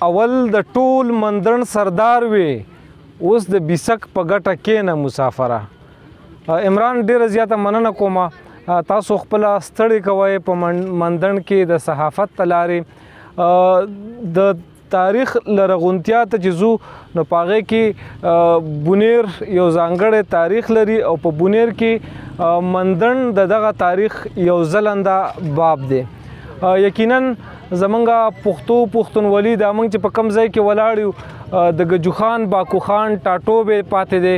اول د ټول مندړ سردار وې اوس د بیسک په ګټه کېنه مسافره. عمران ډېره زیاته مننه کومه تاسو خپله ستړې کوئ په مندړ کې د صحافت ته لارې د تاریخ لرغونتیا ته چې ځو نو په هغې کې بونیر یو ځانګړی تاریخ لري او په بونیر کې مندړ د دغه تاریخ یو ځلنده باب دی. یقینا زمونږ پښتونولي دا موږ چې په کوم ځای کې ولاړ یو د ګجو خان باکو خان ټاټوبې پاتې دی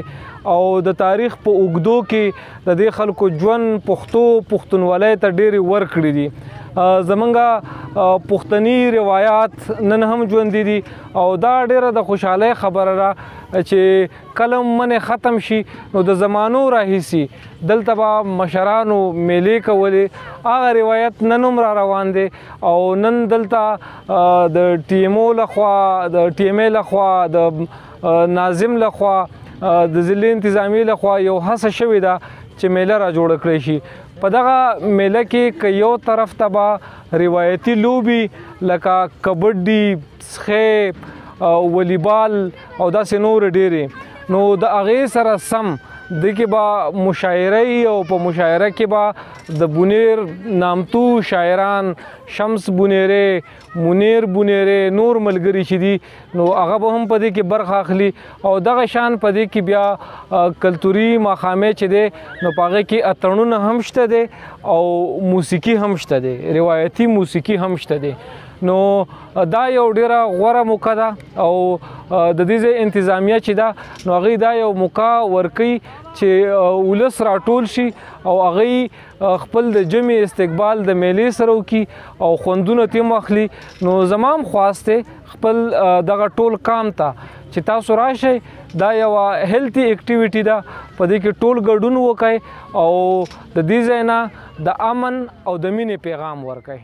او د تاریخ په اوږدو کې د دې خلکو ژوند پښتونولۍ ته ډېرې ورکړي دي. زمونږ پښتني روایات نن هم ژوندي دي او دا ډېره د خوشحالۍ خبره ده چې کله منې ختم شي نو د زمانو راهیسې دلته به مشرانو میلې کولې. هغه روایت نن هم را روان دی او نن دلته د ټي ایم اے لخوا د ناظم لخوا د ضلع انتظامیې لخوا یو هڅه شوې ده چې میله را جوړه کړی شي. په دغه میله کې که یو طرف ته به روایتي لوبې لکه کبډي، څخې، ولیبال او داسې نور ډېرې، نو د هغې سره سم دې کې به مشاعره او په مشاعره کې به د بونیر نامتو شاعران شمس بونیری، منیر بونیری، نور ملګري چې دي نو هغه به هم په دې کې برخه اخلي او دغه شان په دې کې بیا کلتوري ماښامې چې دی نو په هغې کې اتڼونه هم شته دی او موسیقي هم شته دی، روایتي موسیقي هم شته دی. نو دا یو ډېره غوره موقع ده او د دې ځای انتظامیه چې ده نو هغوی دا یو موقع ورکوي چې ولس راټول شي او هغوی خپل د جمع استقبال د میلې سره وکړي او خوندونه ترې هم اخلي. نو زما هم خواست دی خپل دغه ټول کام ته چې تاسو راشئ، دا یوه هیلتي اکټیویټي ده، په دې کې ټول ګډون وکئ او د دې ځای نه د امن او د مینې پیغام ورکئ.